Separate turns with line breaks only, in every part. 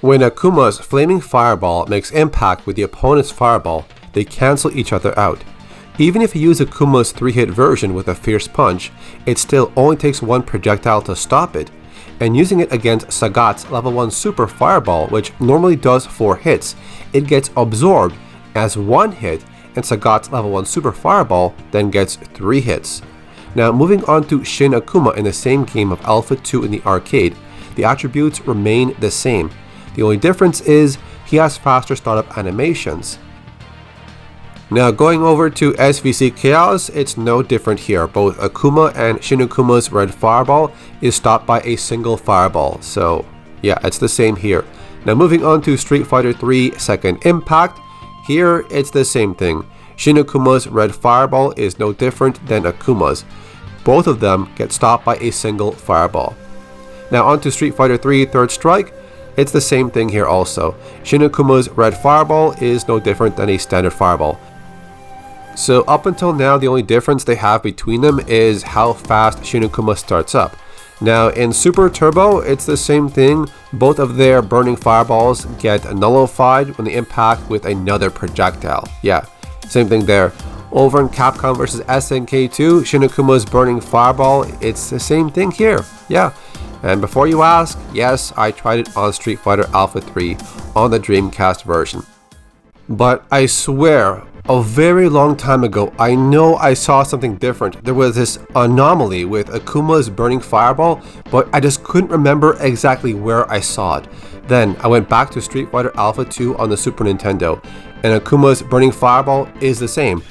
When Akuma's flaming fireball makes impact with the opponent's fireball, they cancel each other out. Even if you use Akuma's 3-hit version with a fierce punch, it still only takes one projectile to stop it, and using it against Sagat's level 1 super fireball, which normally does 4 hits, it gets absorbed as 1 hit, and Sagat's level 1 super fireball then gets 3 hits. Now moving on to Shin Akuma in the same game of Alpha 2 in the arcade, the attributes remain the same. The only difference is he has faster startup animations. Now going over to SVC Chaos, it's no different here. Both Akuma and Shin Akuma's red fireball is stopped by a single fireball. So yeah, it's the same here. Now moving on to Street Fighter 3 Second Impact, here it's the same thing. Shin Akuma's red fireball is no different than Akuma's. Both of them get stopped by a single fireball. Now on to Street Fighter 3 Third Strike, it's the same thing here also. Shin Akuma's red fireball is no different than a standard fireball. So up until now, the only difference they have between them is how fast Shin Akuma starts up. Now in Super Turbo, it's the same thing. Both of their burning fireballs get nullified when they impact with another projectile. Yeah, same thing there. Over in Capcom vs SNK 2, Shin Akuma's burning fireball, it's the same thing here. Yeah. And before you ask, yes, I tried it on Street Fighter Alpha 3 on the Dreamcast version. But I swear, a very long time ago, I know I saw something different. There was this anomaly with Akuma's burning fireball, but I just couldn't remember exactly where I saw it. Then I went back to Street Fighter Alpha 2 on the Super Nintendo, and Akuma's burning fireball is the same.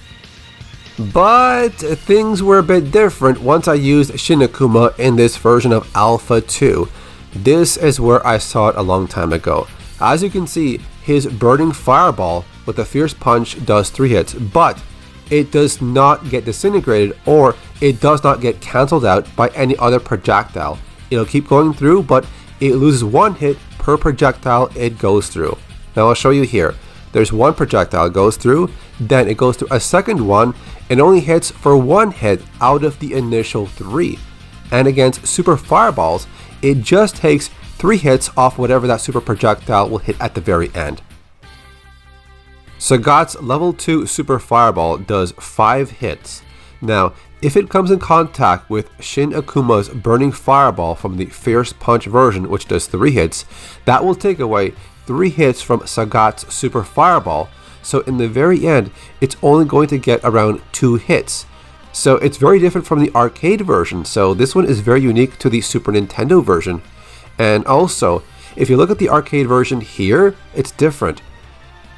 But things were a bit different once I used Shin Akuma in this version of Alpha 2. This is where I saw it a long time ago. As you can see, his burning fireball with a fierce punch does 3 hits, but it does not get disintegrated or it does not get cancelled out by any other projectile. It'll keep going through, but it loses 1 hit per projectile it goes through. Now I'll show you here. There's 1 projectile goes through, then it goes through a second one and only hits for 1 hit out of the initial 3. And against super fireballs, it just takes 3 hits off whatever that super projectile will hit at the very end. Sagat's level 2 super fireball does 5 hits. Now, if it comes in contact with Shin Akuma's burning fireball from the fierce punch version, which does 3 hits, that will take away 3 hits from Sagat's super fireball. So in the very end, it's only going to get around 2 hits. So it's very different from the arcade version. So this one is very unique to the Super Nintendo version. And also, if you look at the arcade version here, it's different.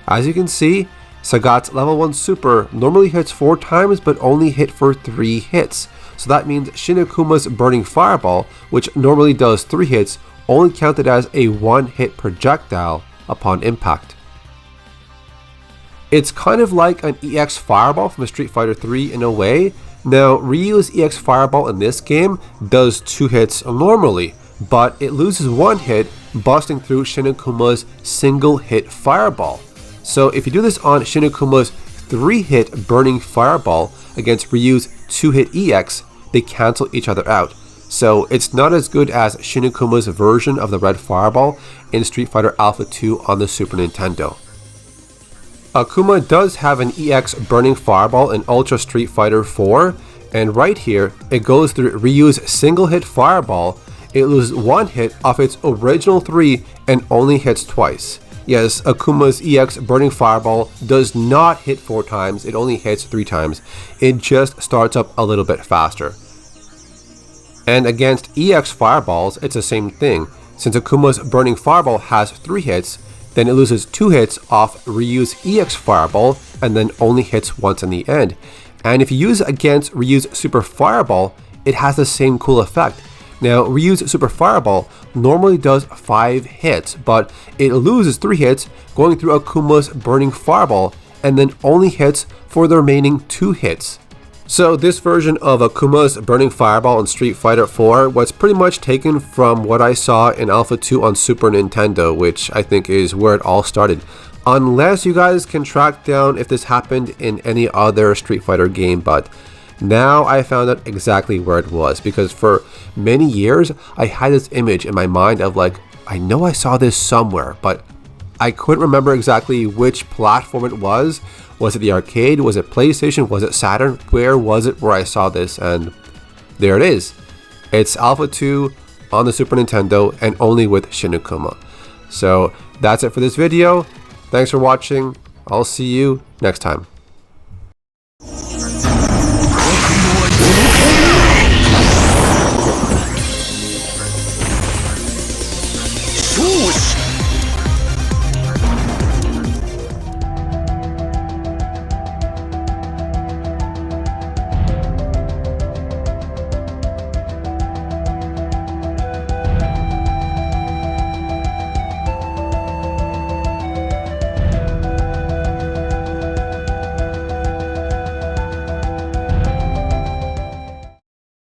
As you can see, Sagat's level 1 super normally hits 4 times but only hit for 3 hits. So that means Shin Akuma's burning fireball, which normally does 3 hits, only counted as a 1-hit projectile upon impact. It's kind of like an EX Fireball from Street Fighter 3 in a way. Now, Ryu's EX Fireball in this game does 2 hits normally, but it loses 1 hit busting through Shin Akuma's single hit fireball. So if you do this on Shin Akuma's 3-hit burning fireball against Ryu's 2-hit EX, they cancel each other out. So it's not as good as Shin Akuma's version of the red fireball in Street Fighter Alpha 2 on the Super Nintendo. Akuma does have an EX burning fireball in Ultra Street Fighter 4, and right here it goes through Ryu's single hit fireball. It loses 1 hit off its original 3 and only hits twice. Yes, Akuma's EX burning fireball does not hit 4 times, it only hits 3 times. It just starts up a little bit faster. And against EX fireballs, it's the same thing. Since Akuma's burning fireball has 3 hits, then it loses 2 hits off Ryu's EX fireball and then only hits once in the end. And if you use it against Ryu's super fireball, it has the same cool effect. Now, Ryu's super fireball normally does 5 hits, but it loses 3 hits going through Akuma's burning fireball and then only hits for the remaining 2 hits. So this version of Akuma's burning fireball in Street Fighter 4 was pretty much taken from what I saw in Alpha 2 on Super Nintendo, which I think is where it all started. Unless you guys can track down if this happened in any other Street Fighter game, but now I found out exactly where it was, because for many years I had this image in my mind of like I know I saw this somewhere, but I couldn't remember exactly which platform it was. Was it the arcade? Was it PlayStation? Was it Saturn? Where was it where I saw this? And there it is. It's Alpha 2 on the Super Nintendo and only with Shin Akuma. So that's it for this video. Thanks for watching. I'll see you next time.